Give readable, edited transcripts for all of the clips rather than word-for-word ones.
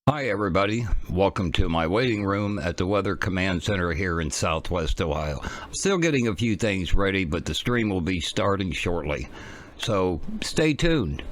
Hi, everybody. Welcome to my waiting room at the Weather Command Center here in Southwest Ohio. I'm still getting a few things ready, but the stream will be starting shortly. So stay tuned.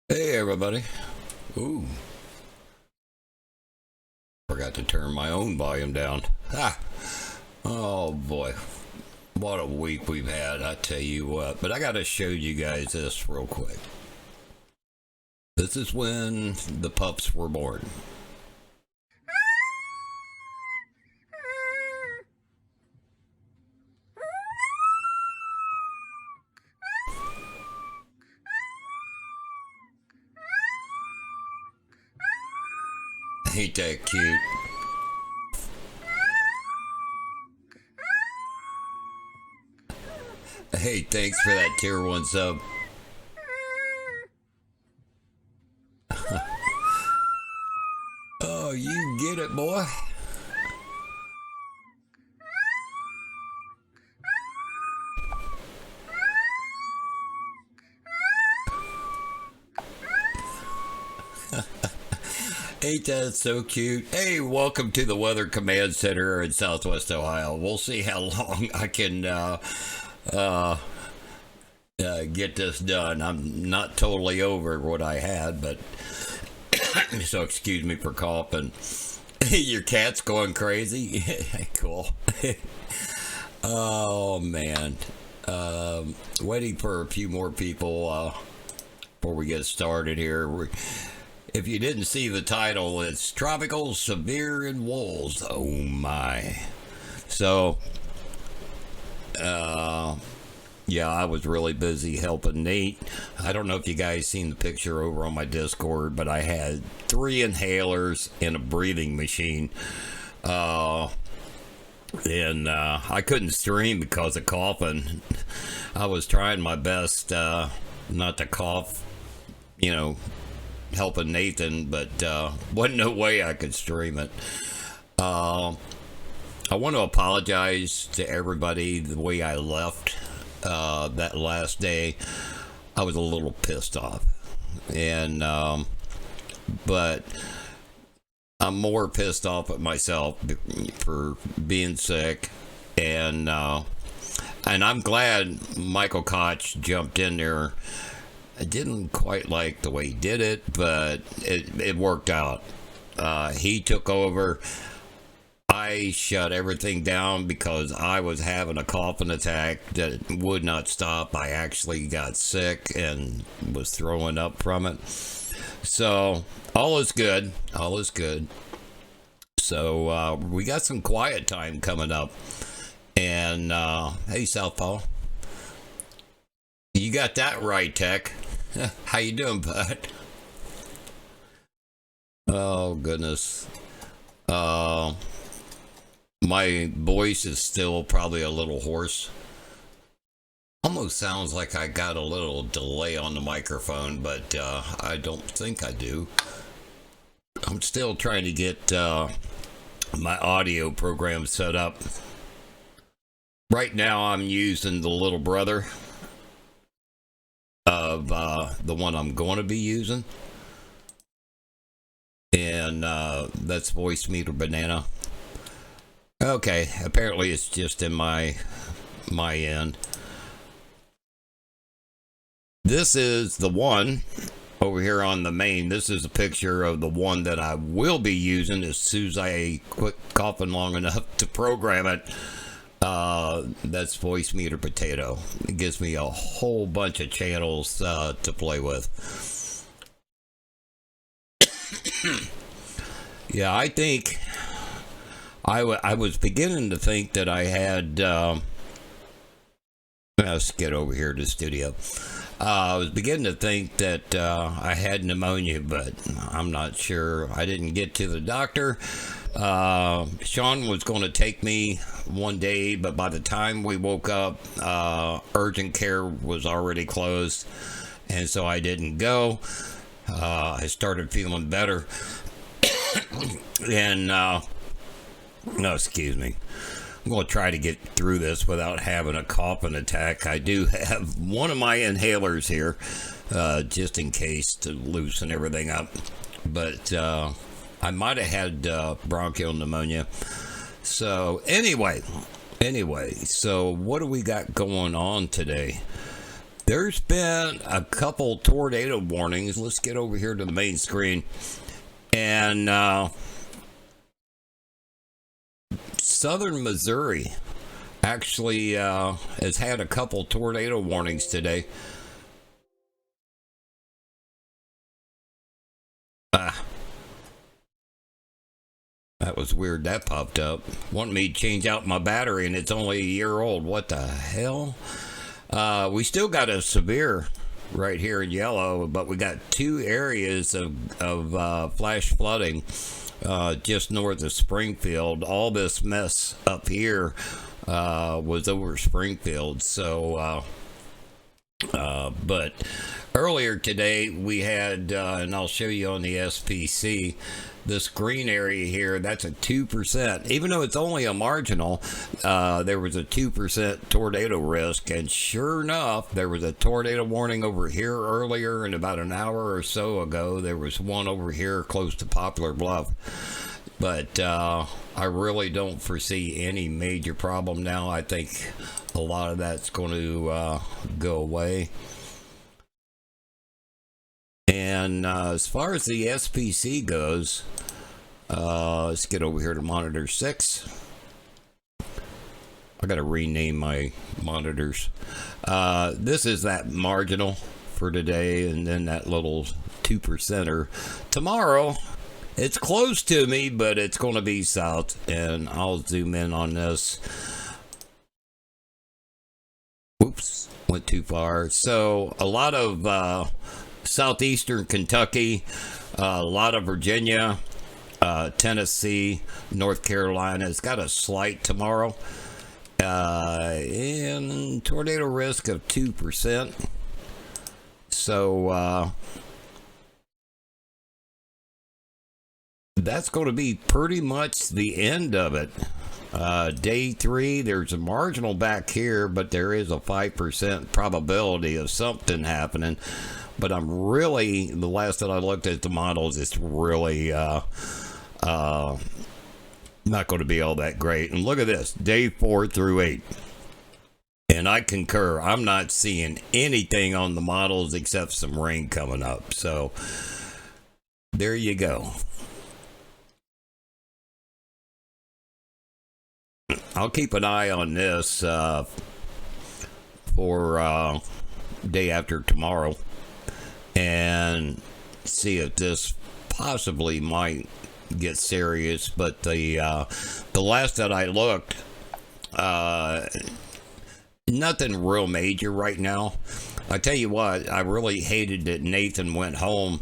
Hey, everybody. Ooh. Forgot to turn my own volume down. Ah. Oh, boy. What a week we've had, I tell you what. But I got to show you guys this real quick. This is when the pups were born. Ain't that cute? Hey, thanks for that tier 1 sub. Oh, you get it, boy. Ain't that so cute? Hey, welcome to the Weather Command Center in Southwest Ohio. We'll see how long I can get this done. I'm not totally over what I had, but so excuse me for coughing. Your cat's going crazy. Cool. Oh man, waiting for a few more people before we get started here. If you didn't see the title, it's Tropical Siberian Wolves. Oh my. So, yeah, I was really busy helping Nate. I don't know if you guys seen the picture over on my Discord, but I had 3 inhalers and a breathing machine. And I couldn't stream because of coughing. I was trying my best not to cough, you know, helping Nathan, but wasn't no way I could stream it. I want to apologize to everybody the way I left that last day. I was a little pissed off, and but I'm more pissed off at myself for being sick, and I'm glad Michael Koch jumped in there. I didn't quite like the way he did it, but it worked out. He took over. I shut everything down because I was having a coughing attack that would not stop. I actually got sick and was throwing up from it. So all is good. All is good. So we got some quiet time coming up. And hey, Southpaw, you got that right, Tech. How you doing, bud? Oh goodness. My voice is still probably a little hoarse. Almost sounds like I got a little delay on the microphone, but I don't think I do. I'm still trying to get my audio program set up. Right now I'm using the little brother of the one I'm going to be using. And that's Voicemeeter Banana. Okay, apparently it's just in my end. This is the one over here on the main. This is a picture of the one that I will be using as soon as I quit coughing long enough to program it. That's Voicemeeter Potato. It gives me a whole bunch of channels to play with. Yeah, I think I was beginning to think that I had let's get over here to the studio. I was beginning to think that I had pneumonia, but I'm not sure. I didn't get to the doctor. Sean was going to take me one day, but by the time we woke up, urgent care was already closed, and so I didn't go. I started feeling better, and no, excuse me. I'm going to try to get through this without having a coughing attack. I do have one of my inhalers here, just in case, to loosen everything up. But I might have had bronchial pneumonia. So anyway, so what do we got going on today? There's been a couple tornado warnings. Let's get over here to the main screen. And southern Missouri actually has had a couple tornado warnings today. That was weird. That popped up. Wanted me to change out my battery, and it's only a year old. What the hell? We still got a severe right here in yellow, but we got two areas of flash flooding just north of Springfield. All this mess up here was over Springfield. So, but earlier today we had, and I'll show you on the SPC, this green area here, that's a 2%. Even though it's only a marginal, there was a 2% tornado risk. And sure enough, there was a tornado warning over here earlier, and about an hour or so ago, there was one over here close to Poplar Bluff. But I really don't foresee any major problem now. I think a lot of that's going to go away. And as far as the SPC goes, let's get over here to monitor 6. I got to rename my monitors. This is that marginal for today, and then that little 2%er. Tomorrow, it's close to me, but it's going to be south, and I'll zoom in on this. Oops, went too far. So a lot of southeastern Kentucky, a lot of Virginia, Tennessee, North Carolina. It's got a slight tomorrow, and tornado risk of 2%. So that's going to be pretty much the end of it. Day 3, there's a marginal back here, but there is a 5% probability of something happening. But I'm really, the last that I looked at the models, it's really not going to be all that great. And look at this, day 4 through 8. And I concur, I'm not seeing anything on the models except some rain coming up. So there you go. I'll keep an eye on this for day after tomorrow and see if this possibly might get serious. But the last that I looked, nothing real major right now. I tell you what, I really hated that Nathan went home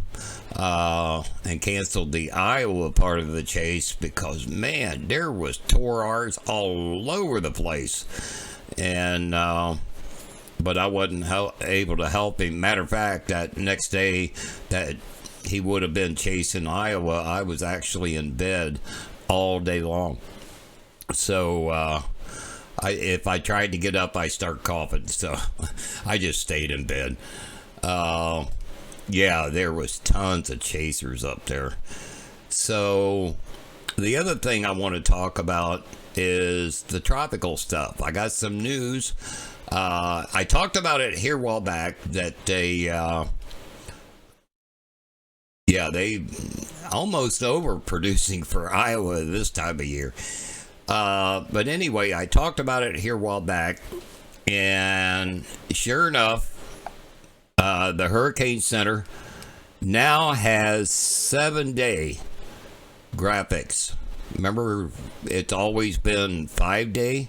and canceled the Iowa part of the chase, because man, there was Torars all over the place, and but I wasn't able to help him. Matter of fact, that next day that he would have been chasing Iowa, I was actually in bed all day long. So if I tried to get up, I start coughing. So I just stayed in bed. Yeah, there was tons of chasers up there. So the other thing I want to talk about is the tropical stuff. I got some news. I talked about it here a while back that they almost overproducing for Iowa this time of year. But anyway, I talked about it here a while back, and sure enough, the Hurricane Center now has 7-day graphics. Remember, it's always been 5-day.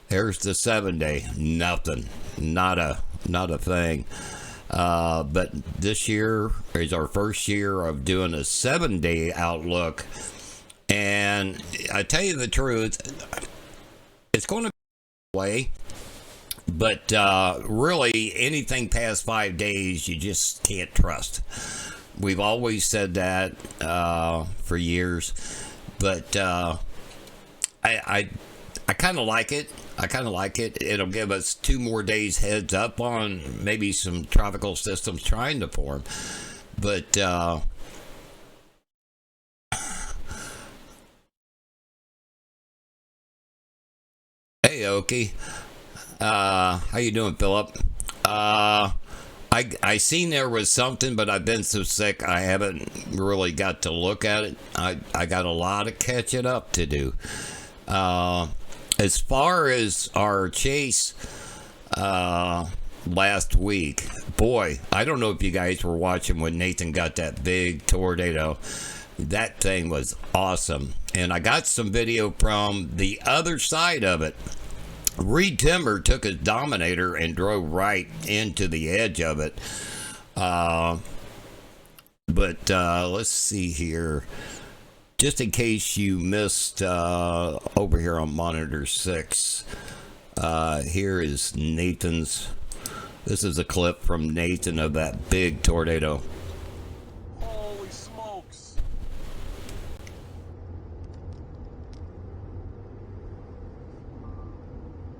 There's the 7-day. Nothing. Not a thing. But this year is our first year of doing a 7-day outlook. And I tell you the truth, it's going to be way, but really anything past 5 days, you just can't trust. We've always said that for years, but I kind of like it. It'll give us 2 more days heads up on maybe some tropical systems trying to form, but hey, Oki. How you doing, Philip? I seen there was something, but I've been so sick I haven't really got to look at it. I got a lot of catching up to do. As far as our chase last week, boy, I don't know if you guys were watching when Nathan got that big tornado. That thing was awesome. And I got some video from the other side of it. Reed Timmer took his Dominator and drove right into the edge of it. But let's see here. Just in case you missed over here on monitor 6, here is Nathan's. This is a clip from Nathan of that big tornado. Holy smokes.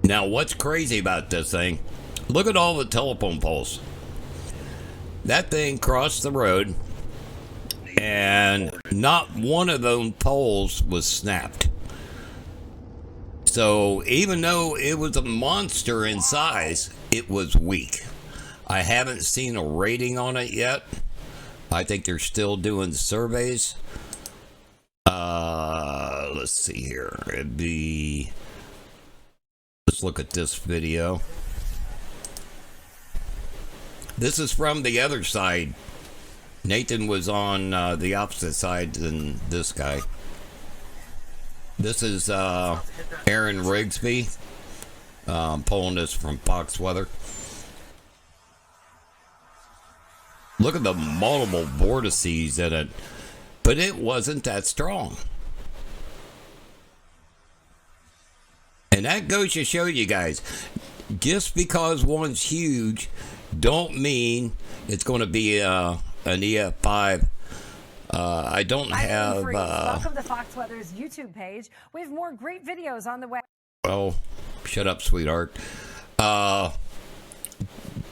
Now, what's crazy about this thing? Look at all the telephone poles. That thing crossed the road, and not one of those poles was snapped. So even though it was a monster in size, it was weak. I haven't seen a rating on it yet. I think they're still doing surveys. Let's see here. Let's look at this video. This is from the other side. Nathan was on the opposite side than this guy. This is Aaron Rigsby. Pulling this from Fox Weather. Look at the multiple vortices in it. But it wasn't that strong. And that goes to show you guys, just because one's huge, don't mean it's going to be an EF5. I don't have... Welcome to Fox Weather's YouTube page. We have more great videos on the way. Oh, shut up, sweetheart.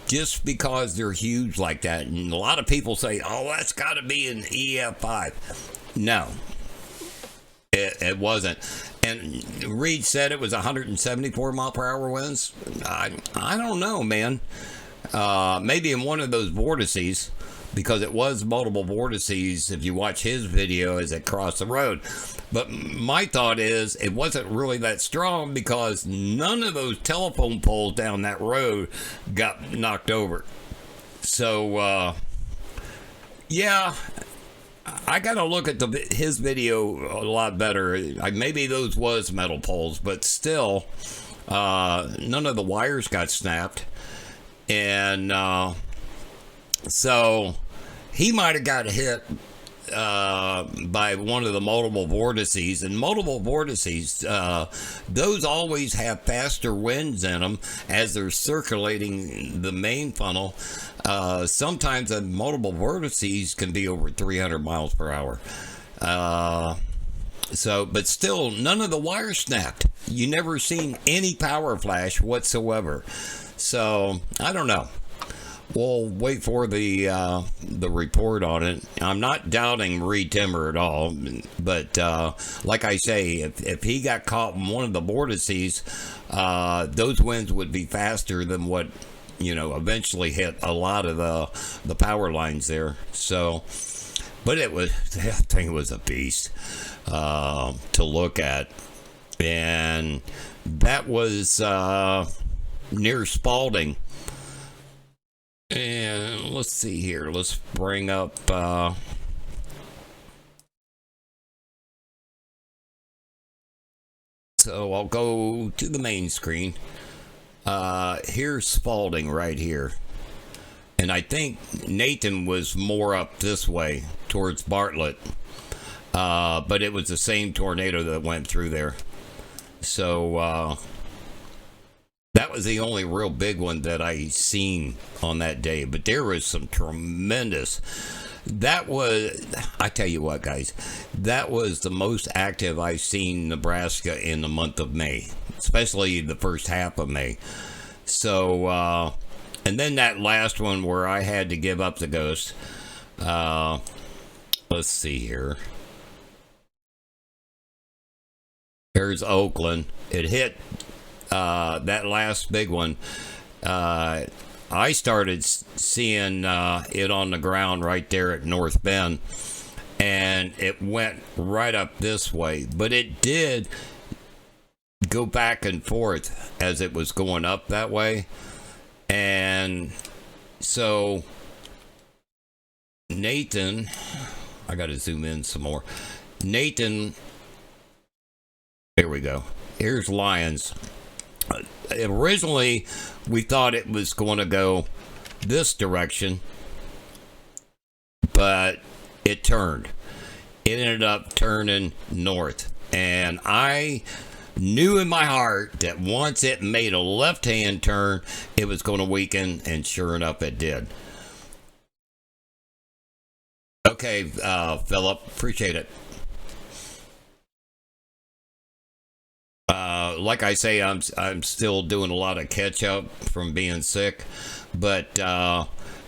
Just because they're huge like that, and a lot of people say, oh, that's got to be an EF5. No, it wasn't. And Reed said it was 174 mile per hour winds. I don't know, man. Maybe in one of those vortices, because it was multiple vortices if you watch his video as it crossed the road. But my thought is it wasn't really that strong because none of those telephone poles down that road got knocked over. So, yeah, I got to look at his video a lot better. Maybe those was metal poles, but still, none of the wires got snapped. And so he might have got hit by one of the multiple vortices. And multiple vortices, those always have faster winds in them as they're circulating the main funnel. Sometimes the multiple vortices can be over 300 miles per hour. But still, none of the wires snapped. You never seen any power flash whatsoever. So I don't know. We'll wait for the report on it. I'm not doubting Reed Timmer at all, but like I say, if he got caught in one of the vortices, those winds would be faster than what eventually hit a lot of the power lines there. So, but that thing was a beast to look at, and that was near Spalding. And let's see here. Let's bring up. So I'll go to the main screen. Here's Spalding right here. And I think Nathan was more up this way towards Bartlett. But it was the same tornado that went through there. So that was the only real big one that I seen on that day. But there was some tremendous. I tell you what, guys, that was the most active I've seen Nebraska in the month of May, especially the first half of May. So, and then that last one where I had to give up the ghost. Let's see here. There's Oakland. It hit that last big one. I started seeing it on the ground right there at North Bend, and it went right up this way, but it did go back and forth as it was going up that way. And so Nathan, I got to zoom in some more. Nathan, here we go. Here's Lyons. Originally, we thought it was going to go this direction, but it turned. It ended up turning north. And I knew in my heart that once it made a left-hand turn, it was going to weaken, and sure enough, it did. Okay, Philip, appreciate it. Like I say, I'm still doing a lot of catch up from being sick, but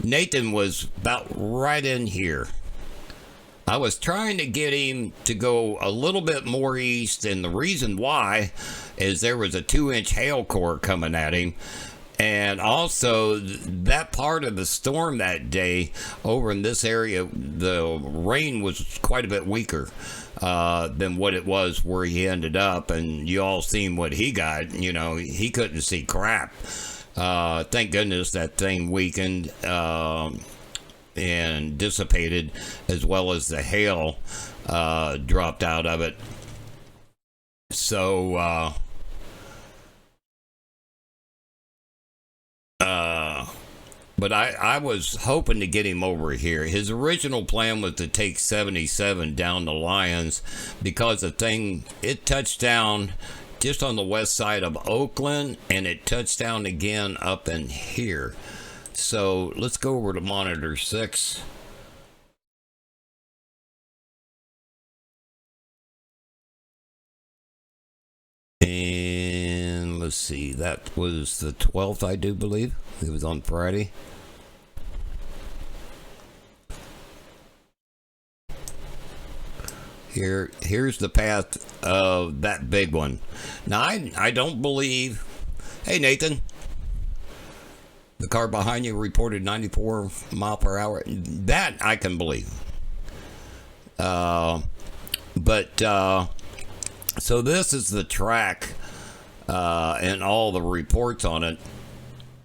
Nathan was about right in here. I was trying to get him to go a little bit more east, and the reason why is there was a 2-inch hail core coming at him, and also that part of the storm that day over in this area, the rain was quite a bit weaker than what it was where he ended up, and you all seen what he got. He couldn't see crap. Thank goodness that thing weakened and dissipated, as well as the hail dropped out of it. So but I was hoping to get him over here. His original plan was to take 77 down to Lyons, because it touched down just on the west side of Oakland, and it touched down again up in here. So let's go over to monitor 6. And let's see, that was the 12th, I do believe. It was on Friday. Here's the path of that big one. Now, I don't believe... Hey, Nathan. The car behind you reported 94 mile per hour. That I can believe. So this is the track and all the reports on it.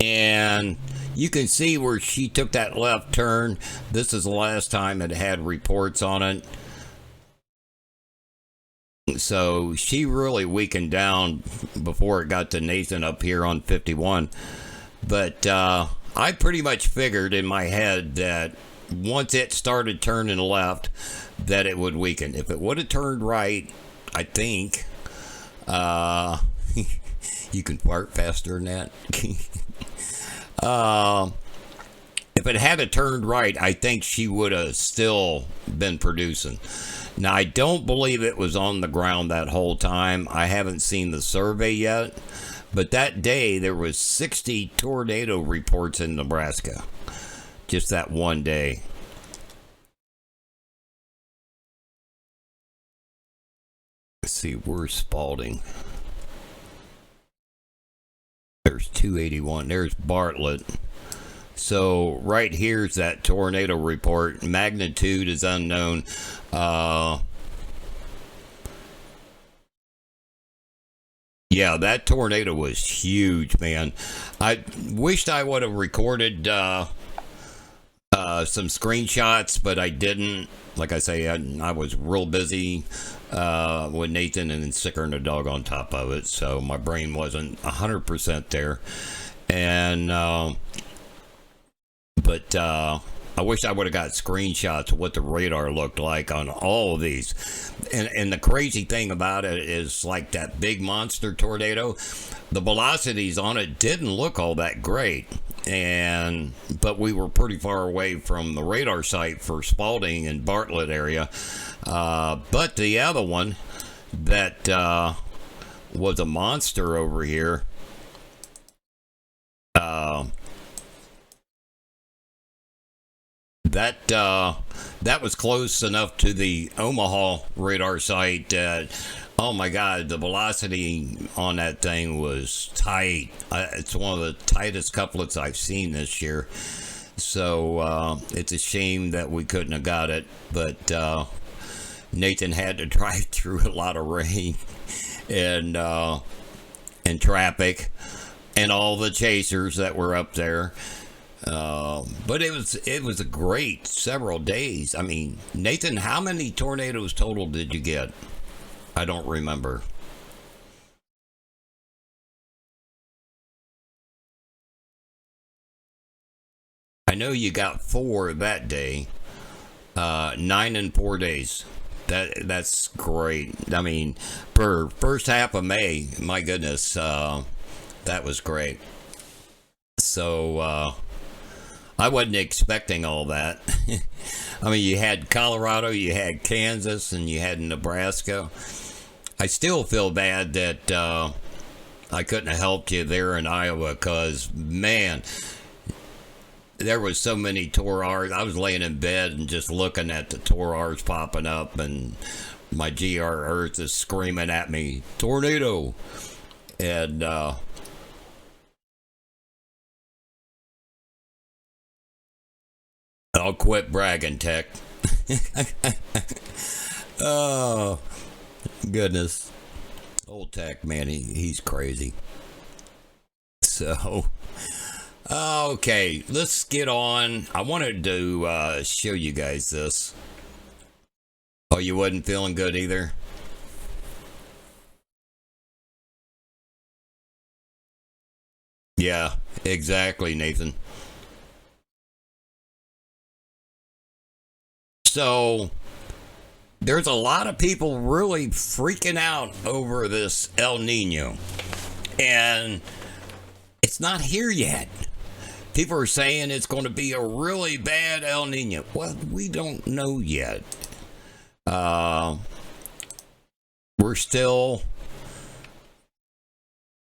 And you can see where she took that left turn. This is the last time it had reports on it. So she really weakened down before it got to Nathan up here on 51. But I pretty much figured in my head that once it started turning left, that it would weaken. If it would have turned right, I think you can fart faster than that. If it had turned right, I think she would have still been producing. Now, I don't believe it was on the ground that whole time. I haven't seen the survey yet. But that day, there was 60 tornado reports in Nebraska. Just that one day. Let's see, where's Spalding? There's 281. There's Bartlett. So right here's that tornado report. Magnitude is unknown. Yeah, that tornado was huge, man. I wished I would have recorded some screenshots, but I didn't. Like I say, I was real busy with Nathan and then sickering the dog on top of it, so my brain wasn't 100% there. And but I wish I would have got screenshots of what the radar looked like on all of these. And the crazy thing about it is, like that big monster tornado, the velocities on it didn't look all that great. But we were pretty far away from the radar site for Spalding and Bartlett area. But the other one that was a monster over here, that was close enough to the Omaha radar site that, oh my God, the velocity on that thing was tight. It's one of the tightest couplets I've seen this year. So it's a shame that we couldn't have got it. But Nathan had to drive through a lot of rain and traffic and all the chasers that were up there. But it was a great several days. I mean, Nathan, how many tornadoes total did you get? I don't remember. I know you got 4 that day. 9 in 4 days. That's great. I mean, for first half of May, my goodness, that was great. So I wasn't expecting all that. I mean, you had Colorado, you had Kansas, and you had Nebraska. I still feel bad that I couldn't have helped you there in Iowa, because, man, there was so many Torrs. I was laying in bed and just looking at the Torrs popping up, and my GR Earth is screaming at me, tornado. And I'll quit bragging, Tech. Oh, goodness. Old Tech, man, he's crazy. So, okay, let's get on. I wanted to show you guys this. Oh, you wasn't feeling good either? Yeah, exactly, Nathan. So there's a lot of people really freaking out over this El Nino, and it's not here yet. People are saying it's going to be a really bad El Nino. Well, we don't know yet. We're still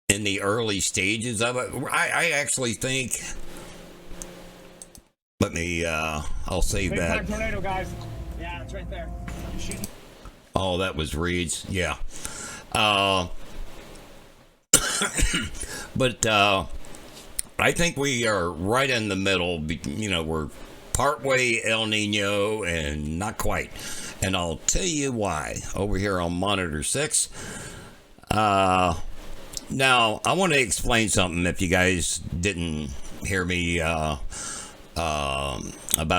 in the early stages of it. I actually think. Let me, I'll save Big that. tornado, guys. Yeah, it's right there. Oh, that was Reed's. Yeah. But I think we are right in the middle. You know, we're partway El Nino and not quite. And I'll tell you why over here on Monitor 6. Now, I want to explain something if you guys didn't hear me about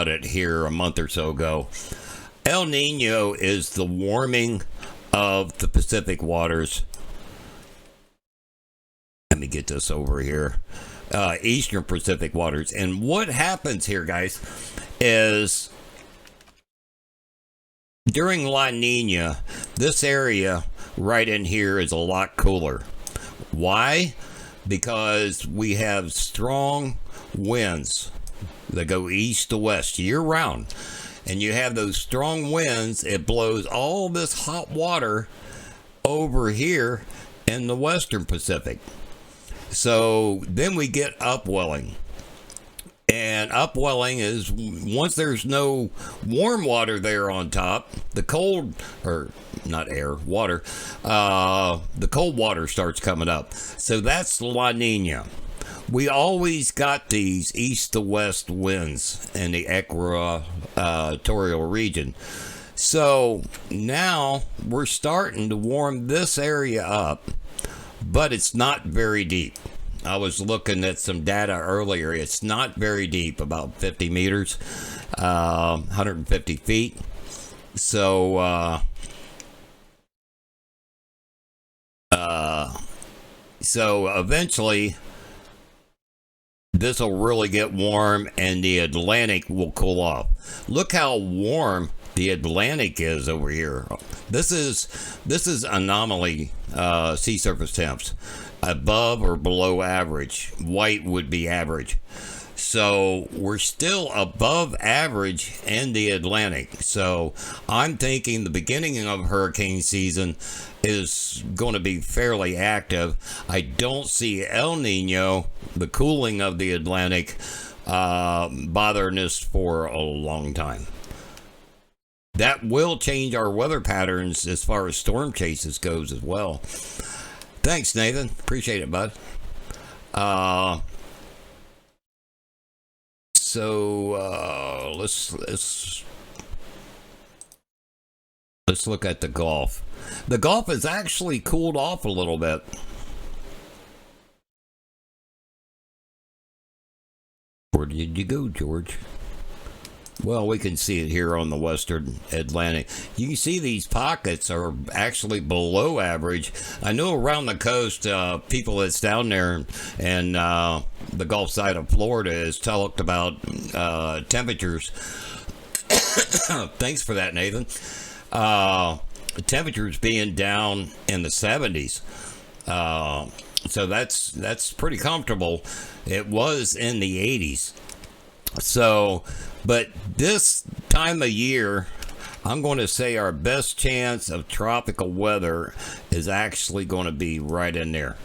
it here a month or so ago. El Nino is the warming of the Pacific waters. Let me get this over here. Eastern Pacific waters. And what happens here, guys, is during La Nina, this area right in here is a lot cooler. Why? Because we have strong winds that go east to west year round. And you have those strong winds, it blows all this hot water over here in the Western Pacific. So then we get upwelling. And upwelling is once there's no warm water there on top, the cold, or not air, water, the cold water starts coming up. So that's La Nina. We always got these east to west winds in the equatorial region. So now we're starting to warm this area up, but it's not very deep. I was looking at some data earlier. It's not very deep, about 50 meters, 150 feet. So, so eventually this will really get warm and the Atlantic will cool off. Look how warm the Atlantic is over here. This is anomaly sea surface temps, above or below average. White would be average. So we're still above average in the Atlantic. So I'm thinking the beginning of hurricane season is going to be fairly active. I don't see El Nino, the cooling of the Atlantic, bothering us for a long time. That will change our weather patterns as far as storm chases goes as well. Thanks, Nathan. Appreciate it, bud. So let's look at the Gulf. The Gulf has actually cooled off a little bit. Where did you go, George? Well, we can see it here on the Western Atlantic. You can see these pockets are actually below average. I know around the coast, people that's down there and the Gulf side of Florida has talked about temperatures. Thanks for that, Nathan. Temperatures being down in the 70s. So that's pretty comfortable. It was in the 80s. So, but this time of year, I'm going to say our best chance of tropical weather is actually going to be right in there.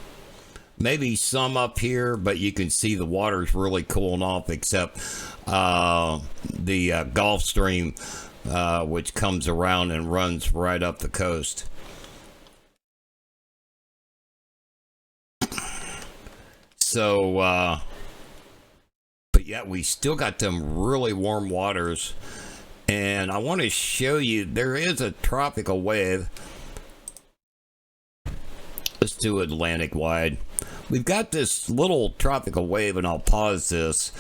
Maybe some up here, but you can see the water's really cooling off, except the Gulf Stream, which comes around and runs right up the coast. So, but yeah, we still got them really warm waters. And I want to show you, there is a tropical wave. Let's do Atlantic wide. We've got this little tropical wave, and I'll pause this.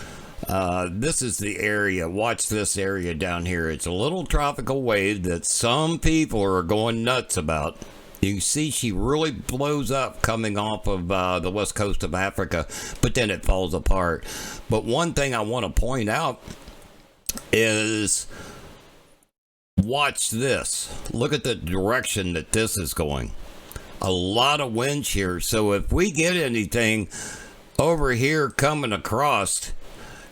This is the area. Watch this area down here. It's a little tropical wave that some people are going nuts about. You can see she really blows up coming off of the west coast of Africa, but then it falls apart. But one thing I want to point out is, watch this. Look at the direction that this is going. A lot of wind shear. So if we get anything over here coming across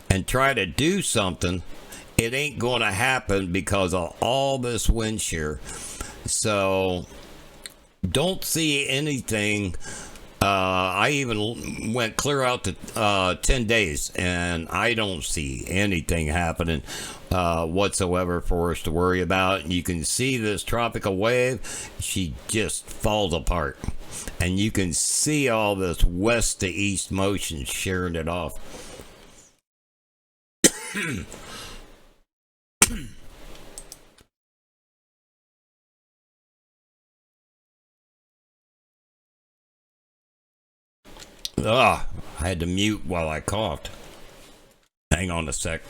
and try to do something, it ain't going to happen because of all this wind shear. So don't see anything. I even went clear out to 10 days, and I don't see anything happening whatsoever for us to worry about. You can see this tropical wave. She just falls apart. And you can see all this west to east motion shearing it off. I had to mute while I coughed. Hang on a sec.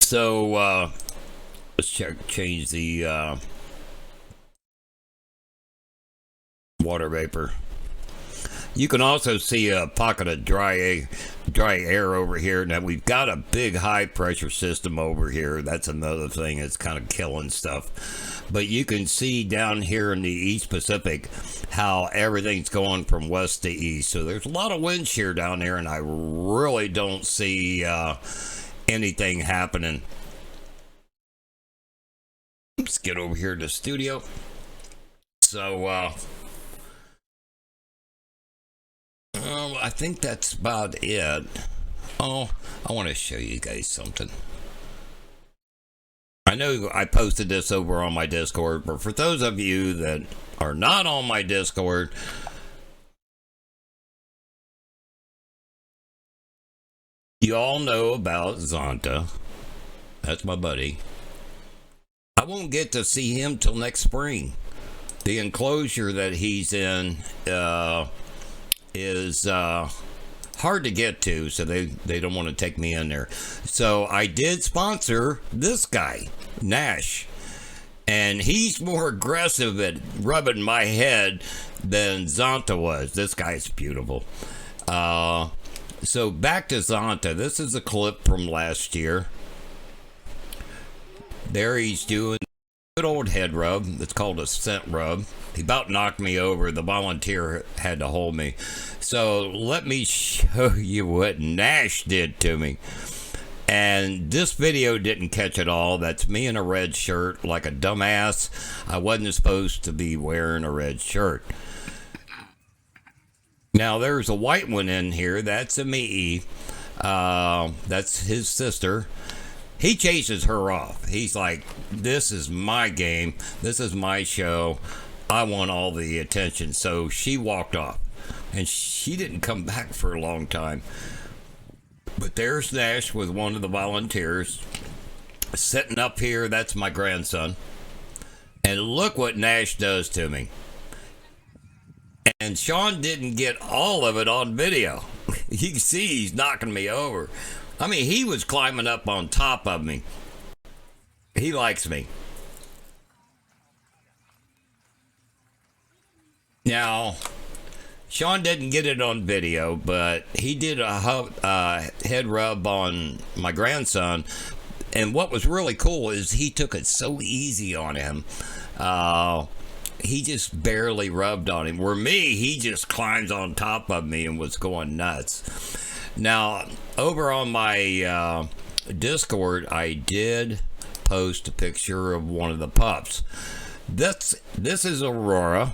So, let's change the water vapor. You can also see a pocket of dry air over here. Now, we've got a big high pressure system over here. That's another thing that's kind of killing stuff. But you can see down here in the East Pacific how everything's going from west to east. So there's a lot of wind shear down there, and I really don't see anything happening. Let's get over here to the studio. So, I think that's about it. Oh, I want to show you guys something. I know I posted this over on my Discord, but for those of you that are not on my Discord, you all know about Zonta. That's my buddy. I won't get to see him till next spring. The enclosure that he's in is hard to get to, so they don't want to take me in there. So I did sponsor this guy, Nash, and he's more aggressive at rubbing my head than Zonta was. This guy's beautiful. So back to Zonta. This is a clip from last year. There he's doing a good old head rub. It's called a scent rub. He about knocked me over. The volunteer had to hold me. So let me show you what Nash did to me. And this video didn't catch it all. That's me in a red shirt like a dumbass. I wasn't supposed to be wearing a red shirt. Now there's a white one in here. That's a me. That's his sister. He chases her off. He's like, this is my game. This is my show. I want all the attention. So she walked off. And she didn't come back for a long time. But there's Nash with one of the volunteers. Sitting up here, that's my grandson. And look what Nash does to me. And Sean didn't get all of it on video. You can see he's knocking me over. I mean, he was climbing up on top of me. He likes me. Now, Sean didn't get it on video, but he did a head rub on my grandson. And what was really cool is he took it so easy on him. He just barely rubbed on him. Where me, he just climbs on top of me and was going nuts. Now, over on my Discord, I did post a picture of one of the pups. This is Aurora.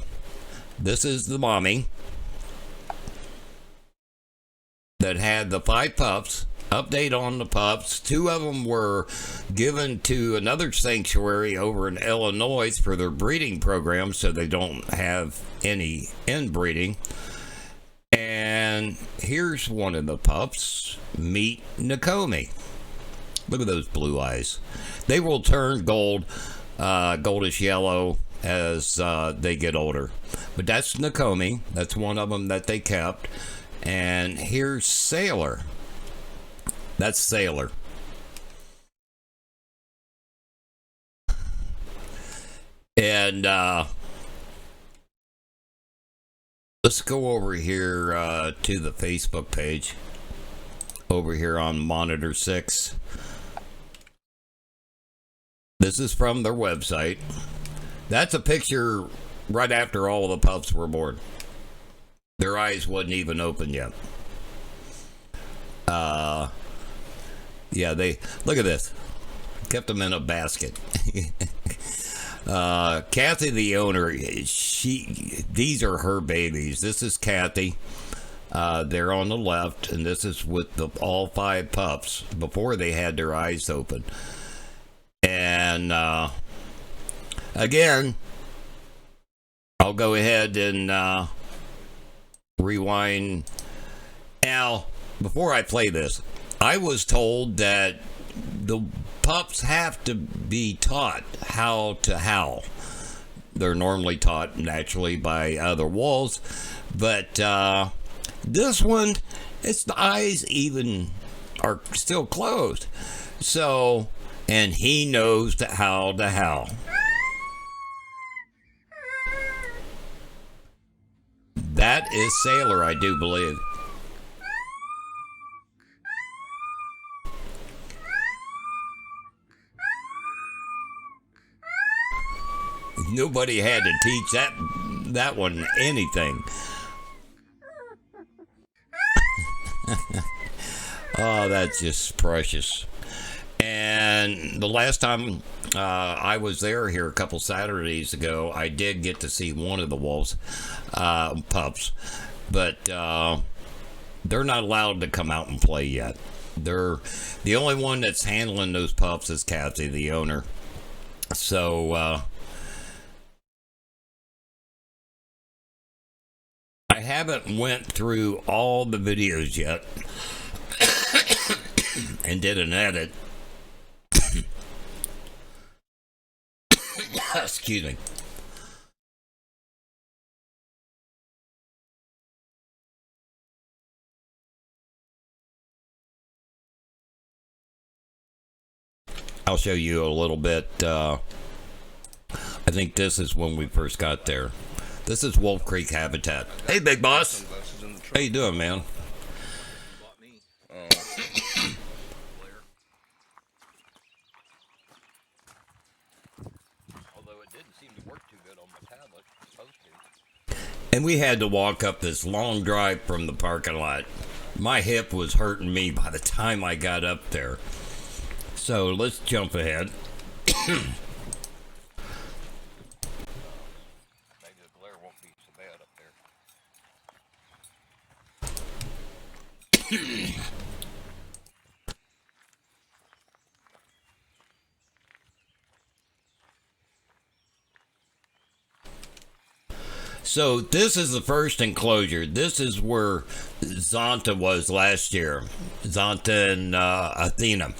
This is the mommy that had the 5 pups. Update on the pups. 2 of them were given to another sanctuary over in Illinois for their breeding program, so they don't have any inbreeding. And here's one of the pups. Meet Nakomi. Look at those blue eyes. They will turn gold, goldish yellow as they get older. But that's Nakomi. That's one of them that they kept. And here's Sailor. That's Sailor. And let's go over here to the Facebook page. Over here on Monitor 6. This is from their website. That's a picture right after all the pups were born. Their eyes wasn't even open yet. Yeah, they look at this. Kept them in a basket. Kathy, the owner, these are her babies. This is Kathy. They're on the left, and this is with all 5 pups before they had their eyes open. And again, I'll go ahead and rewind. Now, before I play this, I was told that the pups have to be taught how to howl. They're normally taught naturally by other wolves, but this one, its eyes even are still closed. So, and he knows how to howl. That is Sailor, I do believe. Nobody had to teach that one anything. Oh, that's just precious. And the last time I was here a couple Saturdays ago, I did get to see one of the wolves pups, but they're not allowed to come out and play yet. They're the only one that's handling those pups is Kathy, the owner. So I haven't went through all the videos yet and did an edit. Excuse me. I'll show you a little bit. I think this is when we first got there. This is Wolf Creek Habitat. Hey, big boss. How you doing, man? Although it didn't seem to work too good on my tablet. It's supposed to. And we had to walk up this long drive from the parking lot. My hip was hurting me by the time I got up there. So let's jump ahead. Maybe the glare won't be so bad up there. So this is the first enclosure. This is where Zonta was last year. Zonta and Athena.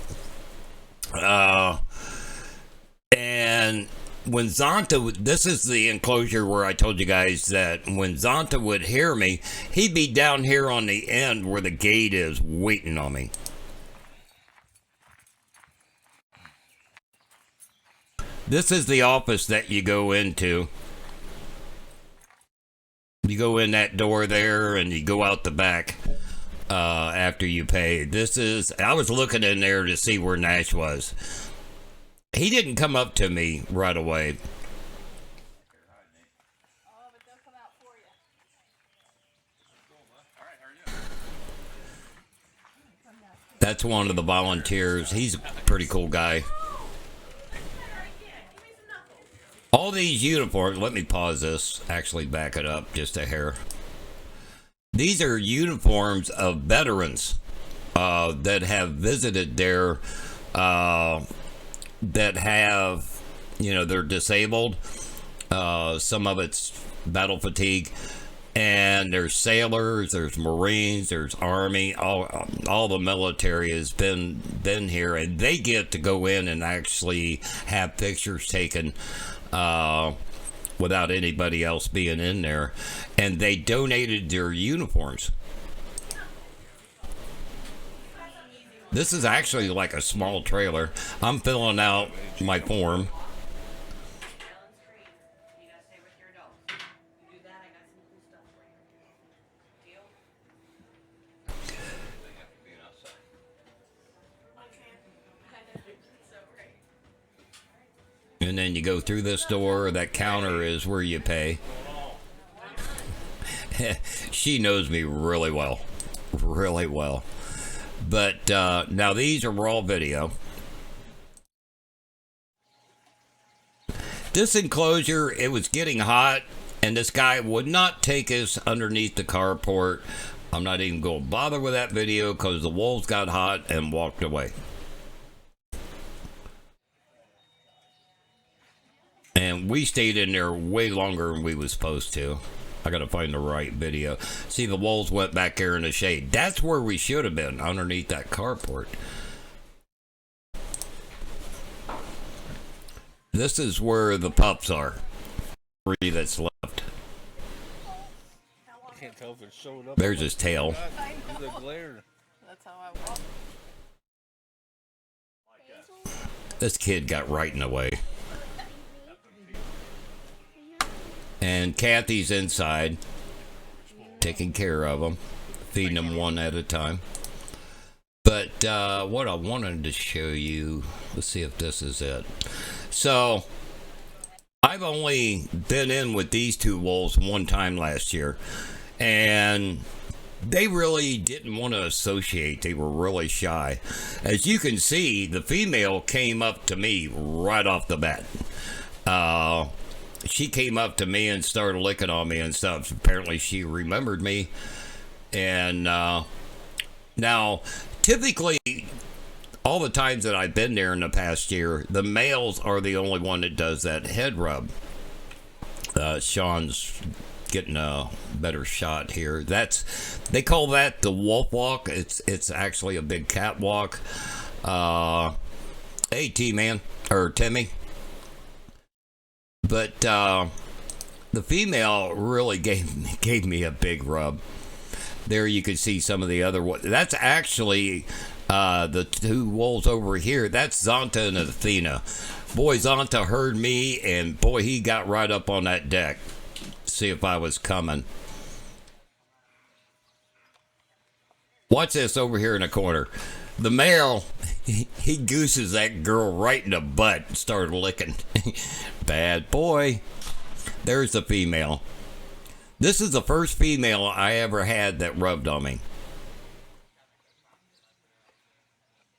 And when Zonta, this is the enclosure where I told you guys that when Zonta would hear me, he'd be down here on the end where the gate is waiting on me. This is the office that you go into. You go in that door there and you go out the back after you pay. This is, I was looking in there to see where Nash was. He didn't come up to me right away. That's one of the volunteers. He's a pretty cool guy. All these uniforms, let me pause this, actually back it up just a hair. These are uniforms of veterans that have visited there, that have, you know, they're disabled. Some of it's battle fatigue. And there's sailors, there's Marines, there's Army, all the military has been here, and they get to go in and actually have pictures taken without anybody else being in there, and they donated their uniforms. This is actually like a small trailer. I'm filling out my form. And then you go through this door. That counter is where you pay. She knows me really well. Really well. But now these are raw video. This enclosure, it was getting hot, and this guy would not take us underneath the carport. I'm not even going to bother with that video because the wolves got hot and walked away. And we stayed in there way longer than we was supposed to. I got to find the right video. See, the wolves went back there in the shade. That's where we should have been, underneath that carport. This is where the pups are. 3 that's left. I can't tell if it showed up. There's his tail. He's a glare. That's how I walk. This kid got right in the way. And Kathy's inside, taking care of them, feeding them one at a time. But what I wanted to show you, let's see if this is it. So, I've only been in with these 2 wolves one time last year, and they really didn't want to associate. They were really shy. As you can see, the female came up to me right off the bat. She came up to me and started licking on me and stuff. Apparently she remembered me. And now, typically, all the times that I've been there in the past year, the males are the only one that does that head rub. Sean's getting a better shot here. They call that the wolf walk. It's actually a big catwalk. Hey, T-Man, or Timmy. But the female really gave me a big rub. There you can see some of the other ones. That's actually the 2 wolves over here. That's Zonta and Athena. Boy, Zonta heard me, and boy, he got right up on that deck. See if I was coming. Watch this over here in the corner. The male, he gooses that girl right in the butt and started licking. Bad boy. There's the female. This is the first female I ever had that rubbed on me.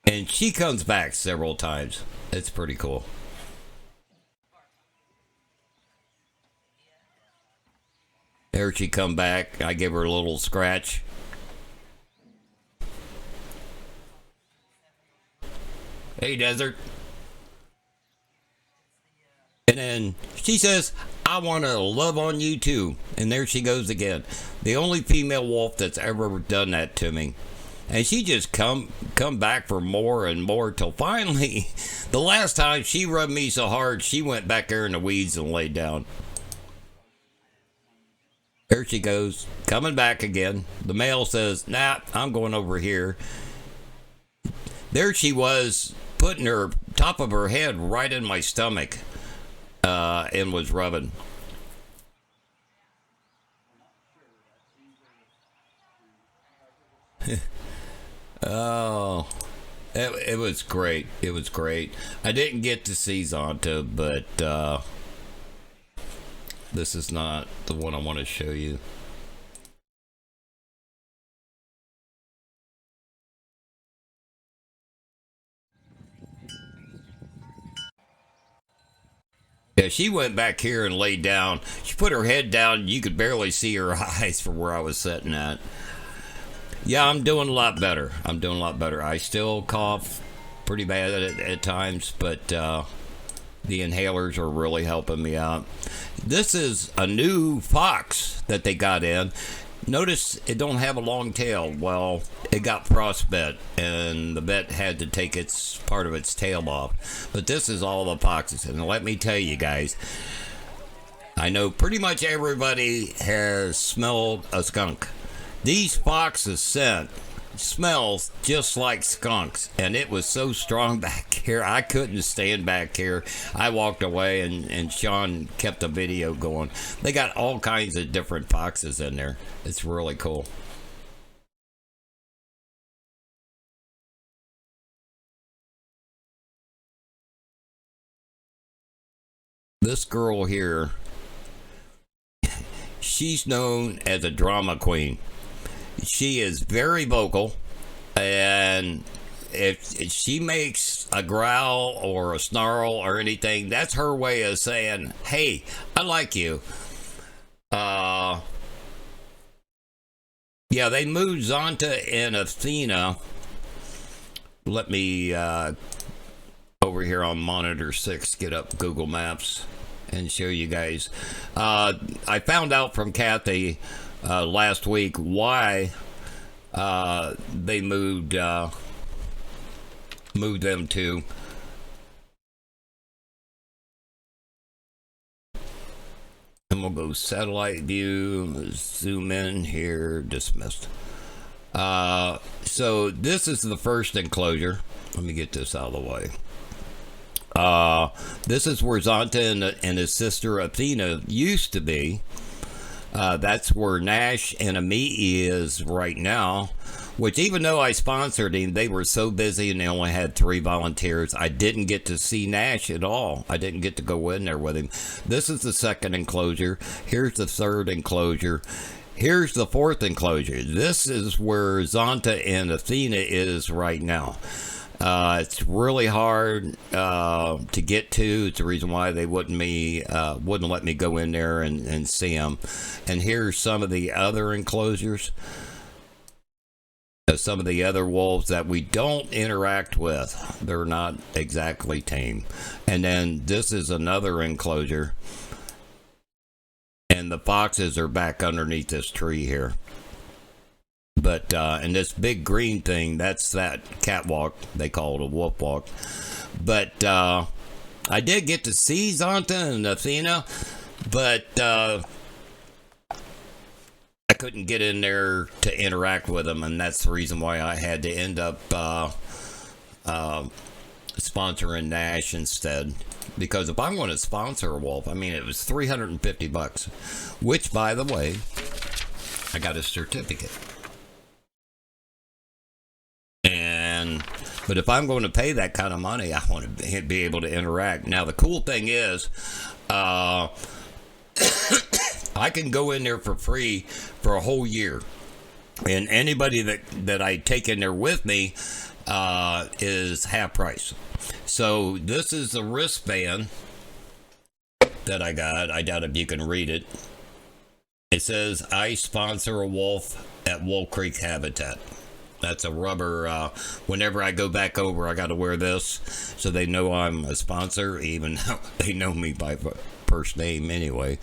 And she comes back several times. It's pretty cool. There she come back. I give her a little scratch. Hey, Desert. And then she says, I want to love on you too. And there she goes again. The only female wolf that's ever done that to me. And she just come back for more and more till finally, the last time she rubbed me so hard, she went back there in the weeds and laid down. There she goes, coming back again. The male says, nah, I'm going over here. There she was, putting her top of her head right in my stomach, and was rubbing. Oh, it was great. It was great. I didn't get to see Zonta, but this is not the one I want to show you. Yeah, she went back here and laid down. She put her head down. You could barely see her eyes from where I was sitting at. Yeah, I'm doing a lot better. I'm doing a lot better. I still cough pretty bad at times, but the inhalers are really helping me out. This is a new fox that they got in. Notice it don't have a long tail. Well, it got frostbite, and the vet had to take its part of its tail off. But this is all the foxes, and let me tell you guys, I know pretty much everybody has smelled a skunk. These foxes' scent smells just like skunks, and it was so strong back here, I couldn't stand back here. I walked away, and Sean kept the video going. They got all kinds of different foxes in there. It's really cool. This girl here, she's known as a drama queen. She is very vocal, and And if she makes a growl or a snarl or anything, that's her way of saying, hey, I like you. Yeah, they moved Zonta and Athena. Let me, over here on monitor 6, get up Google Maps and show you guys. I found out from Kathy last week why they moved them to. And we'll go satellite view, zoom in here, dismissed. So this is the first enclosure. Let me get this out of the way. This is where Zonta and his sister Athena used to be. That's where Nash and Amii is right now, which even though I sponsored him, they were so busy and they only had 3 volunteers. I didn't get to see Nash at all. I didn't get to go in there with him. This is the second enclosure. Here's the third enclosure. Here's the fourth enclosure. This is where Zonta and Athena is right now. It's really hard to get to. It's the reason why they wouldn't let me go in there and see them. And here's some of the other enclosures. Some of the other wolves that we don't interact with. They're not exactly tame. And then this is another enclosure. And the foxes are back underneath this tree here. But, and this big green thing, that's that catwalk. They call it a wolf walk. But, I did get to see Zonta and Athena, but, I couldn't get in there to interact with them, and that's the reason why I had to end up, sponsoring Nash instead. Because if I'm going to sponsor a wolf, I mean, it was $350, which, by the way, I got a certificate. But if I'm going to pay that kind of money, I want to be able to interact. Now, the cool thing is, I can go in there for free for a whole year. And anybody that I take in there with me is half price. So this is the wristband that I got. I doubt if you can read it. It says, I sponsor a wolf at Wolf Creek Habitat. That's a rubber, whenever I go back over, I got to wear this so they know I'm a sponsor, even though they know me by first name anyway.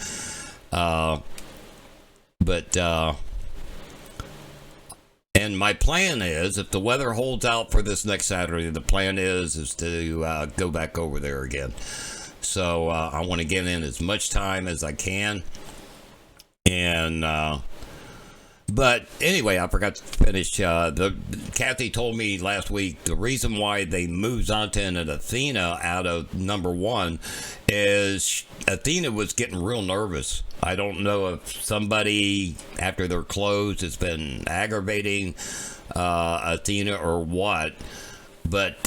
And my plan is, if the weather holds out for this next Saturday, the plan is to go back over there again. So I want to get in as much time as I can. And but anyway, I forgot to finish. Kathy told me last week the reason why they moved Zonta and Athena out of number 1 is Athena was getting real nervous. I don't know if somebody after they're closed has been aggravating Athena or what, but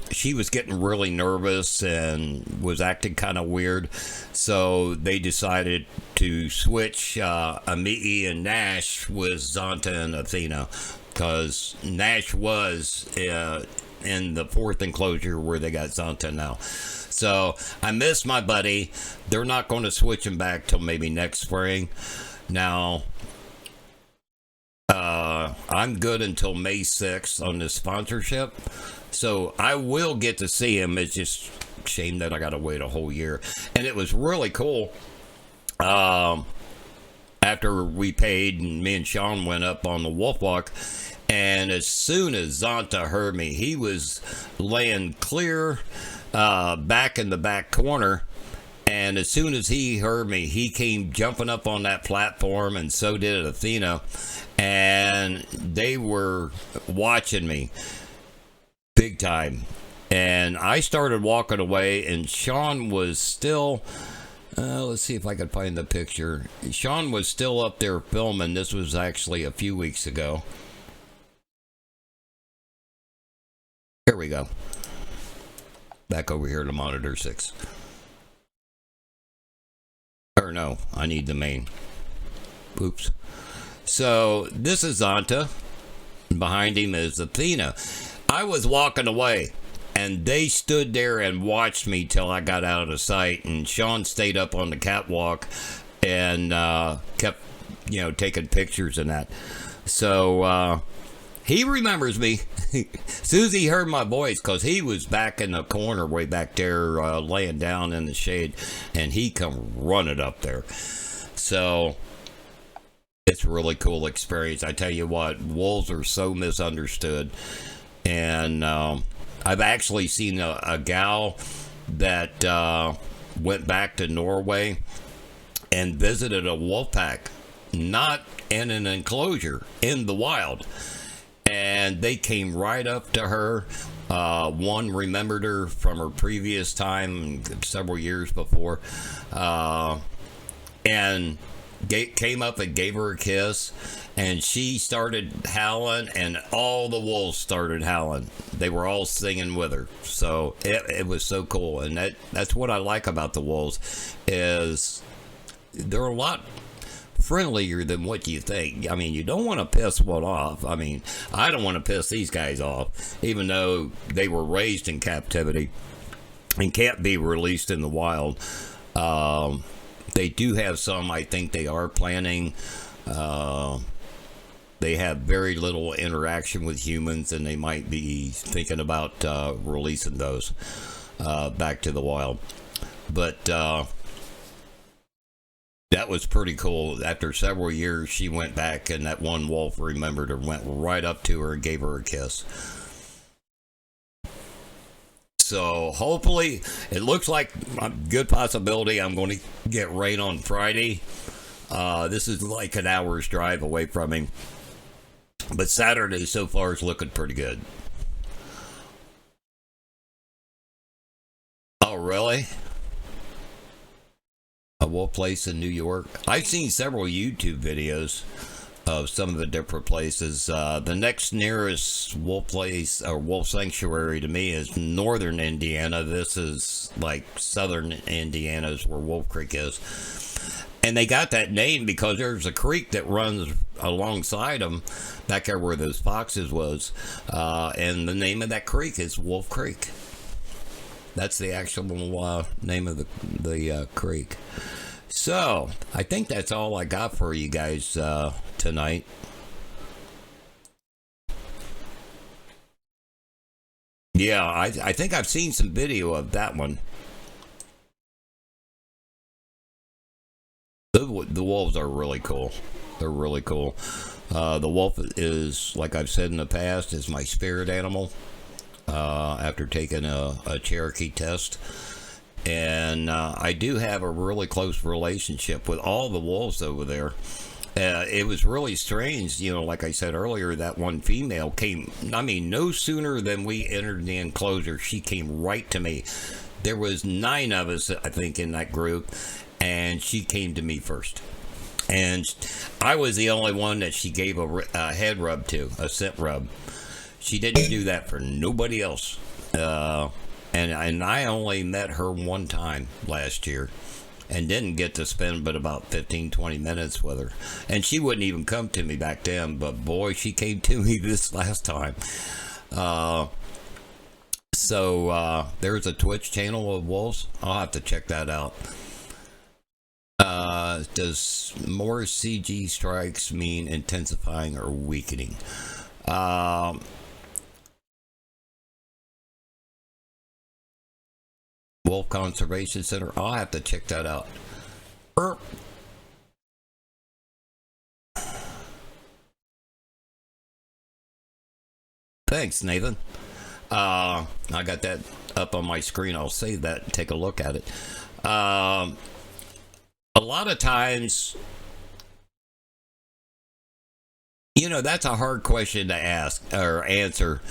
she was getting really nervous and was acting kind of weird. So they decided to switch Amii and Nash with Zonta and Athena, because Nash was in the fourth enclosure where they got Zonta now. So I miss my buddy. They're not going to switch him back till maybe next spring. Now, I'm good until May 6th on this sponsorship. So I will get to see him. It's just a shame that I got to wait a whole year. And it was really cool. After we paid and me and Sean went up on the wolf walk, and as soon as Zonta heard me, he was laying clear back in the back corner. And as soon as he heard me, he came jumping up on that platform, and so did Athena. And they were watching me big time. And I started walking away, and Sean was still, let's see if I can find the picture. Sean was still up there filming. This was actually a few weeks ago. Here we go. Back over here to monitor 6. Or no, I need the main. Oops. So this is Zonta. behind him is Athena. I was walking away, and they stood there and watched me till I got out of sight. And Sean stayed up on the catwalk and kept, taking pictures and that. So he remembers me. Susie heard my voice because he was back in the corner way back there laying down in the shade, and he come running up there. So it's a really cool experience. I tell you what, wolves are so misunderstood. And I've actually seen a gal that went back to Norway and visited a wolf pack, not in an enclosure, in the wild. And they came right up to her. One remembered her from her previous time, several years before, and came up and gave her a kiss. And she started howling, and all the wolves started howling. They were all singing with her. So it was so cool. And that's what I like about the wolves, is they're a lot friendlier than what you think. I mean, you don't want to piss one off. I mean, I don't want to piss these guys off, even though they were raised in captivity and can't be released in the wild. They do have some, I think they are planning. They have very little interaction with humans, and they might be thinking about releasing those back to the wild. But that was pretty cool. After several years, she went back, and that one wolf remembered her, went right up to her and gave her a kiss. So hopefully, it looks like a good possibility I'm going to get rain on Friday. This is like an hour's drive away from him. But Saturday so far is looking pretty good. Oh, really? A wolf place in New York. I've seen several YouTube videos of some of the different places. The next nearest wolf place or wolf sanctuary to me is northern Indiana. This is like southern Indiana is where Wolf Creek is. And they got that name because there's a creek that runs alongside them back there where those foxes was. And the name of that creek is Wolf Creek. That's the actual name of the creek. So, I think that's all I got for you guys tonight. Yeah, I think I've seen some video of that one. The wolves are really cool. They're really cool. The wolf is, like I've said in the past, is my spirit animal. After taking a Cherokee test. And I do have a really close relationship with all the wolves over there. It was really strange, like I said earlier, that one female came, no sooner than we entered the enclosure, she came right to me. There was 9 of us, I think, in that group, and she came to me first. And I was the only one that she gave a head rub to, a scent rub. She didn't do that for nobody else. And I only met her one time last year and didn't get to spend but about 15-20 minutes with her. And she wouldn't even come to me back then, but boy, she came to me this last time. So there's a Twitch channel of wolves. I'll have to check that out. Does more CG strikes mean intensifying or weakening? Wolf Conservation Center. I'll have to check that out. Thanks, Nathan. I got that up on my screen. I'll save that and take a look at it. A lot of times, that's a hard question to ask or answer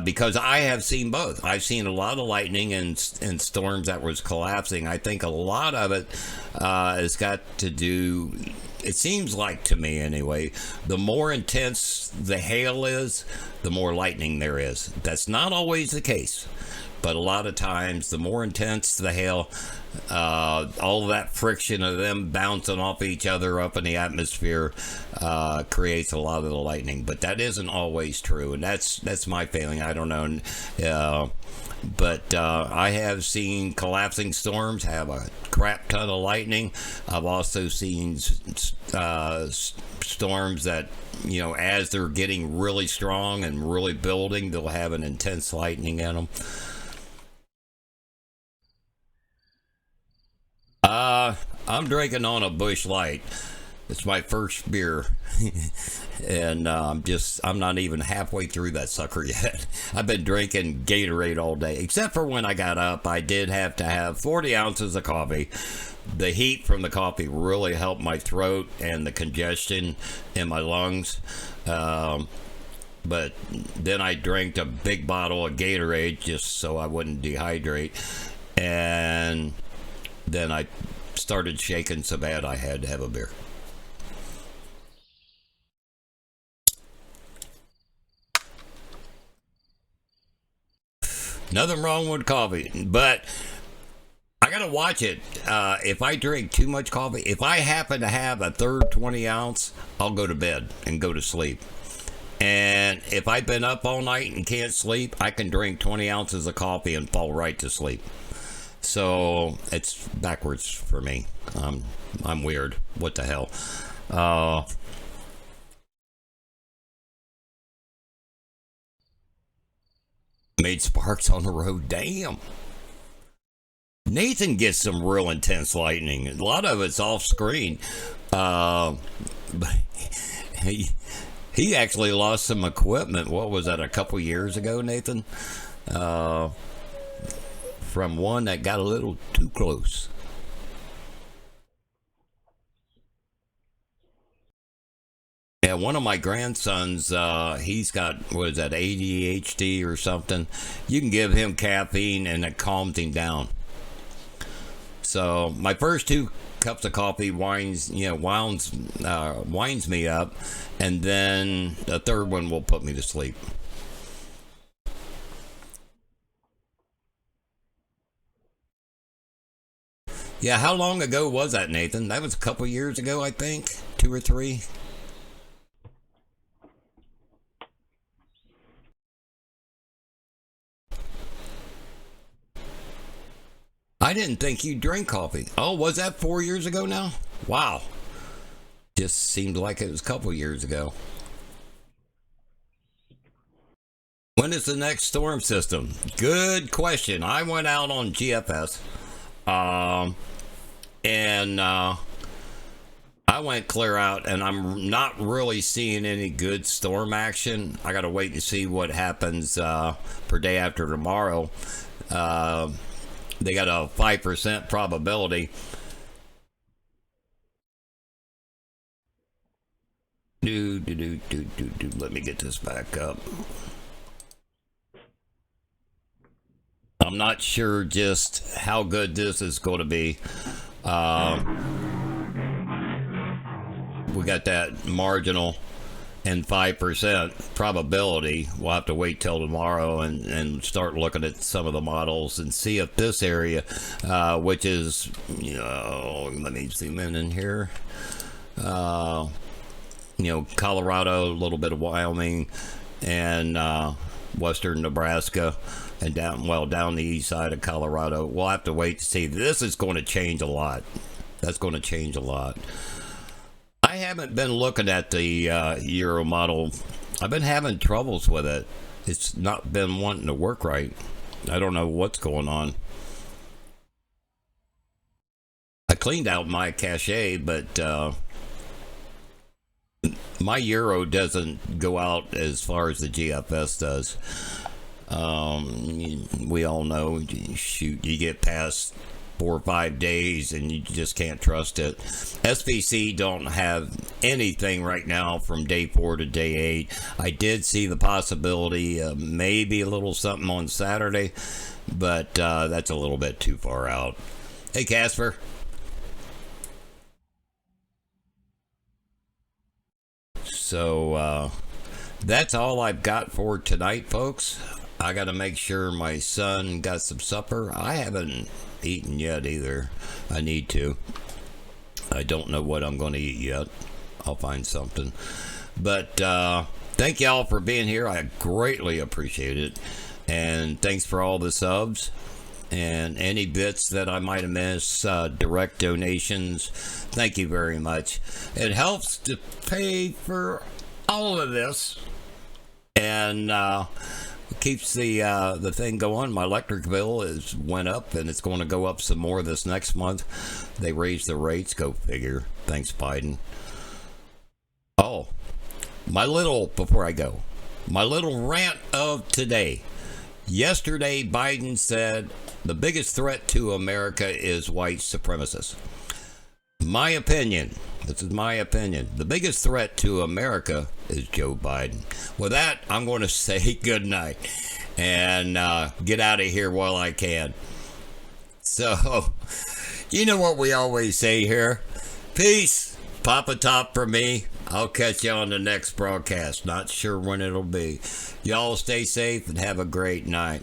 because I have seen both. I've seen a lot of lightning and storms that was collapsing. I think a lot of it has got to do, it seems like to me anyway, the more intense the hail is, the more lightning there is. That's not always the case. but a lot of times the more intense the hail, all of that friction of them bouncing off each other up in the atmosphere creates a lot of the lightning. But that isn't always true, and that's my feeling. I don't know. But I have seen collapsing storms have a crap ton of lightning. I've also seen storms that, you know, as they're getting really strong and really building, they'll have an intense lightning in them. I'm drinking on a Busch Light. It's my first beer, and I'm not even halfway through that sucker yet. I've been drinking Gatorade all day, except for when I got up. I did have to have 40 ounces of coffee. The heat from the coffee really helped my throat and the congestion in my lungs. But then I drank a big bottle of Gatorade just so I wouldn't dehydrate, and then I started shaking so bad I had to have a beer. Nothing wrong with coffee, but I gotta watch it. If I drink too much coffee, if I happen to have a third 20 ounce, I'll go to bed and go to sleep. And if I've been up all night and can't sleep, I can drink 20 ounces of coffee and fall right to sleep. So it's backwards for me. I'm weird. What the hell? Made sparks on the road. Damn. Nathan gets some real intense lightning. A lot of it's off screen. But he actually lost some equipment. What was that, a couple years ago, Nathan? From one that got a little too close. Yeah, one of my grandsons, he's got, what is that, ADHD or something. You can give him caffeine and it calms him down. So my first 2 cups of coffee winds me up, and then the third one will put me to sleep. Yeah, how long ago was that, Nathan? That was a couple years ago, I think. 2 or 3. I didn't think you drank coffee. Oh, was that 4 years ago now? Wow. Just seemed like it was a couple years ago. When is the next storm system? Good question. I went out on GFS. And I went clear out, and I'm not really seeing any good storm action. I got to wait and see what happens for day after tomorrow. They got a 5% probability. Let me get this back up. I'm not sure just how good this is going to be. We got that marginal and 5% probability. We'll have to wait till tomorrow and start looking at some of the models and see if this area, which is, let me zoom in here. Colorado, a little bit of Wyoming, and western Nebraska, and down the east side of Colorado. We'll have to wait to see. This is going to change a lot. That's going to change a lot. I haven't been looking at the Euro model. I've been having troubles with it. It's not been wanting to work right. I don't know what's going on. I cleaned out my cache, but my Euro doesn't go out as far as the GFS does. We all know, shoot, you get past 4 or 5 days and you just can't trust it. SVC don't have anything right now from day 4 to day 8. I did see the possibility of maybe a little something on Saturday, but that's a little bit too far out. Hey, Casper. So that's all I've got for tonight, folks. I got to make sure my son got some supper. I haven't eaten yet either. I need to. I don't know what I'm going to eat yet. I'll find something. But thank y'all for being here. I greatly appreciate it. And thanks for all the subs. And any bits that I might have missed, direct donations, thank you very much. It helps to pay for all of this. And keeps the thing going. My electric bill went up, and it's going to go up some more this next month. They raised the rates. Go figure. Thanks, Biden. Oh, before I go, my little rant of today. Yesterday, Biden said the biggest threat to America is white supremacists. My opinion, this is my opinion, the biggest threat to America is Joe Biden. With that, I'm going to say good night and get out of here while I can. So, you know what we always say here. Peace. Papa Top for me. I'll catch you on the next broadcast. Not sure when it'll be. Y'all stay safe and have a great night.